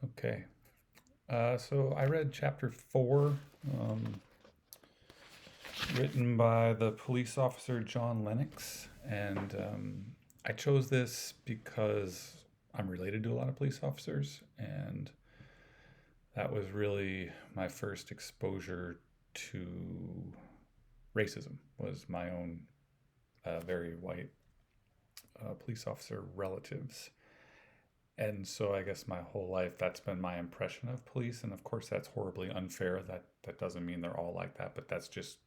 Okay. So I read chapter four, um, written by the police officer John Lennox, and I chose this because I'm related to a lot of police officers, and that was really my first exposure to racism. Was my own very white police officer relatives. And so I guess my whole life that's been my impression of police, and of course that's horribly unfair. That doesn't mean they're all like that, but that's just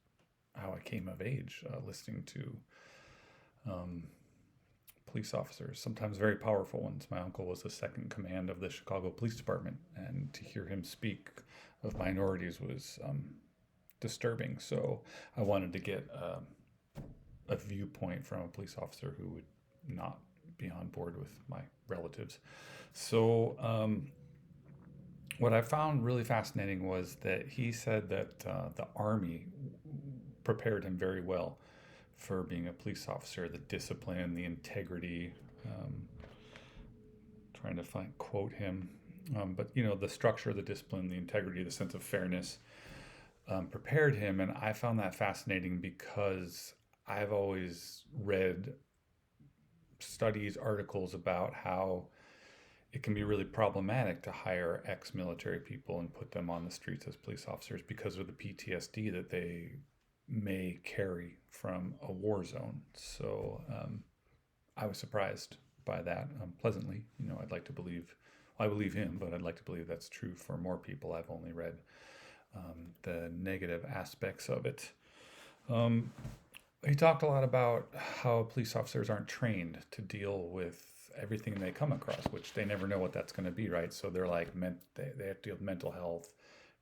how I came of age, listening to um, police officers, sometimes very powerful ones. My uncle was the second in command of the Chicago Police Department, and to hear him speak of minorities was disturbing. So I wanted to get a viewpoint from a police officer who would not be on board with my relatives. So what I found really fascinating was that he said that the Army prepared him very well for being a police officer, the discipline, the integrity. Um, Trying to find quote him, but the structure, the discipline, the integrity, the sense of fairness prepared him, and I found that fascinating because I've always read studies, articles about how it can be really problematic to hire ex-military people and put them on the streets as police officers because of the PTSD that they may carry from a war zone. So I was surprised by that pleasantly. I'd like to believe, well, I believe him, but I'd like to believe that's true for more people. I've only read the negative aspects of it. Um, he talked a lot about how police officers aren't trained to deal with everything they come across, which they never know what that's going to be, right? So they're like, they have to deal with mental health,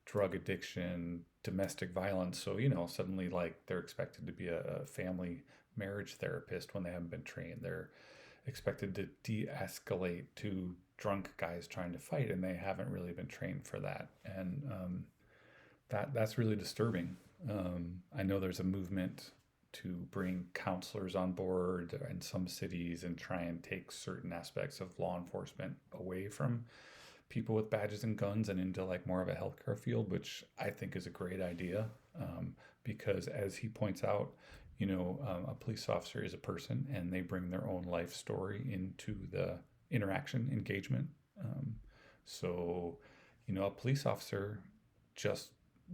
drug addiction, domestic violence. So, suddenly like they're expected to be a family marriage therapist when they haven't been trained. They're expected to de escalate to drunk guys trying to fight, and they haven't really been trained for that. And that's really disturbing. I know there's a movement to bring counselors on board in some cities and try and take certain aspects of law enforcement away from people with badges and guns and into like more of a healthcare field, which I think is a great idea. Because as he points out, a police officer is a person and they bring their own life story into the interaction engagement. So, a police officer, just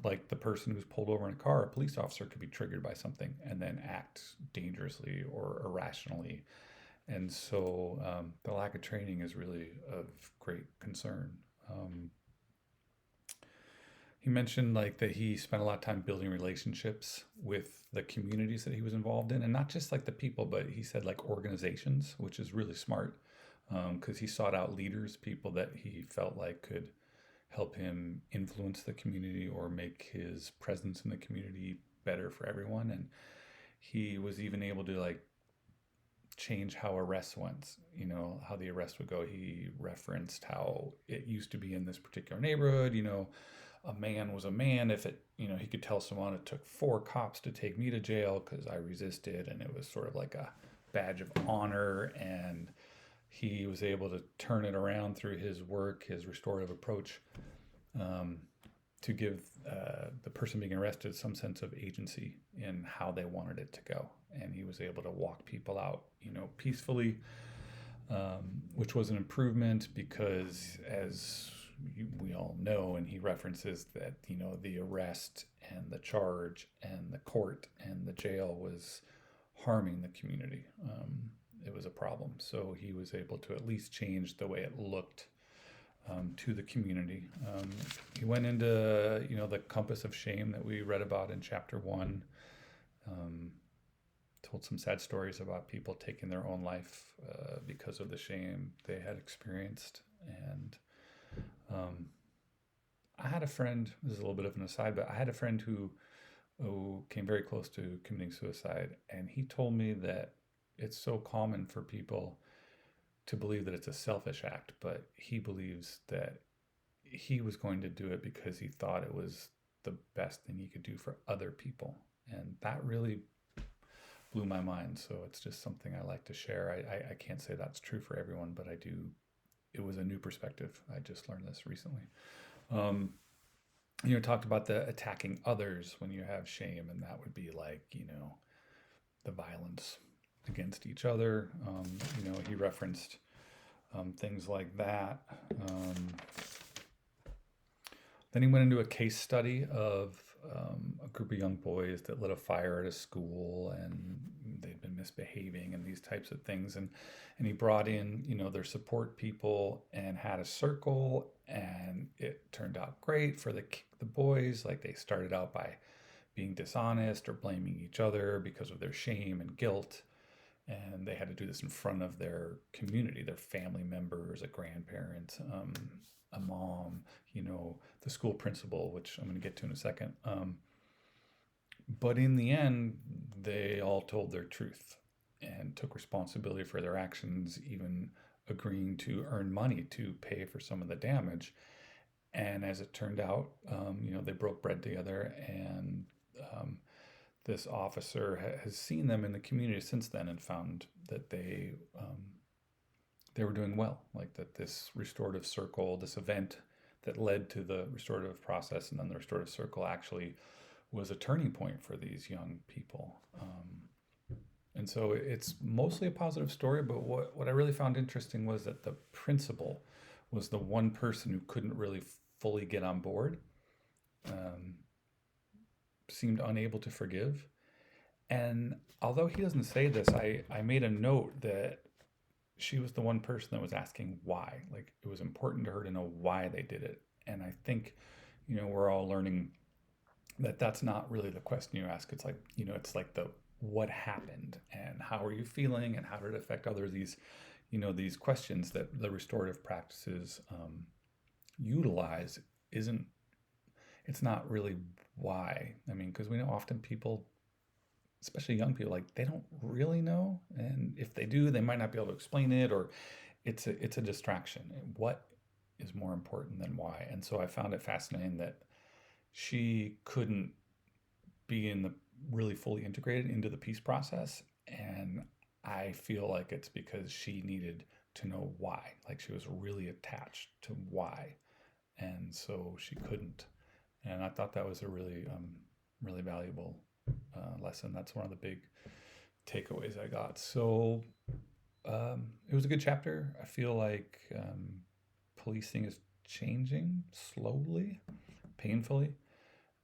like the person who's pulled over in a car, a police officer could be triggered by something and then act dangerously or irrationally. And so the lack of training is really of great concern. Um, he mentioned like that he spent a lot of time building relationships with the communities that he was involved in, and not just like the people, but he said like organizations, which is really smart because he sought out leaders, people that he felt like could help him influence the community or make his presence in the community better for everyone. And he was even able to like change how arrests went, how the arrest would go. He referenced how it used to be in this particular neighborhood, a man was a man if it, he could tell someone it took four cops to take me to jail because I resisted, and it was sort of like a badge of honor. And he was able to turn it around through his work, his restorative approach, um, to give the person being arrested some sense of agency in how they wanted it to go. And he was able to walk people out, peacefully, which was an improvement because, as we all know, and he references that, the arrest and the charge and the court and the jail was harming the community. It was a problem. So he was able to at least change the way it looked to the community. He went into the compass of shame that we read about in chapter one. Um, Told some sad stories about people taking their own life because of the shame they had experienced. And um, I had a friend. This is a little bit of an aside, but I had a friend who came very close to committing suicide, and he told me that it's so common for people to believe that it's a selfish act, but he believes that he was going to do it because he thought it was the best thing he could do for other people. And that really blew my mind. So it's just something I like to share. I can't say that's true for everyone, but I do it was a new perspective. I just learned this recently. Talked about the attacking others when you have shame, and that would be like, the violence against each other. He referenced things like that. Then he went into a case study of a group of young boys that lit a fire at a school, and they'd been misbehaving and these types of things. And he brought in, their support people and had a circle, and it turned out great for the boys. Like, they started out by being dishonest or blaming each other because of their shame and guilt. And they had to do this in front of their community, their family members, a grandparent, a mom, the school principal, which I'm going to get to in a second. But in the end, they all told their truth and took responsibility for their actions, even agreeing to earn money to pay for some of the damage. And as it turned out, they broke bread together, and this officer has seen them in the community since then and found that they were doing well. Like, that this restorative circle, this event that led to the restorative process and then the restorative circle, actually was a turning point for these young people. And so it's mostly a positive story, but what I really found interesting was that the principal was the one person who couldn't really fully get on board, seemed unable to forgive. And although he doesn't say this, I made a note that she was the one person that was asking why. Like, it was important to her to know why they did it. And I think, we're all learning that that's not really the question you ask. It's like, it's like the what happened and how are you feeling and how did it affect others? These questions that the restorative practices utilize it's not really why. I mean, because we know often people, especially young people, like, they don't really know. And if they do, they might not be able to explain it, or it's a distraction. What is more important than why? And so I found it fascinating that she couldn't be really fully integrated into the peace process. And I feel like it's because she needed to know why. Like, she was really attached to why. And so she couldn't. And I thought that was a really, really valuable lesson. That's one of the big takeaways I got. So it was a good chapter. I feel like policing is changing slowly, painfully,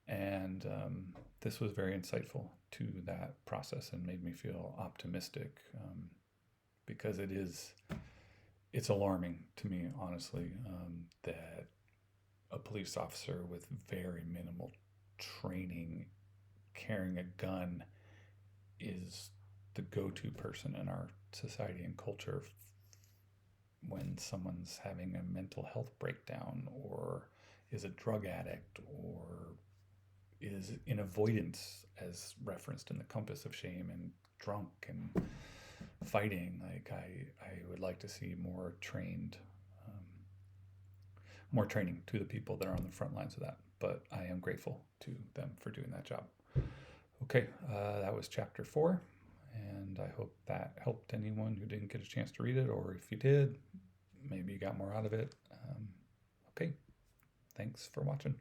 and this was very insightful to that process and made me feel optimistic, because it's alarming to me, honestly, that a police officer with very minimal training carrying a gun is the go-to person in our society and culture when someone's having a mental health breakdown, or is a drug addict, or is in avoidance, as referenced in the Compass of Shame, and drunk and fighting. Like, I would like to see more training to the people that are on the front lines of that. But I am grateful to them for doing that job. Okay, that was chapter 4, and I hope that helped anyone who didn't get a chance to read it, or if you did, maybe you got more out of it. Okay, thanks for watching.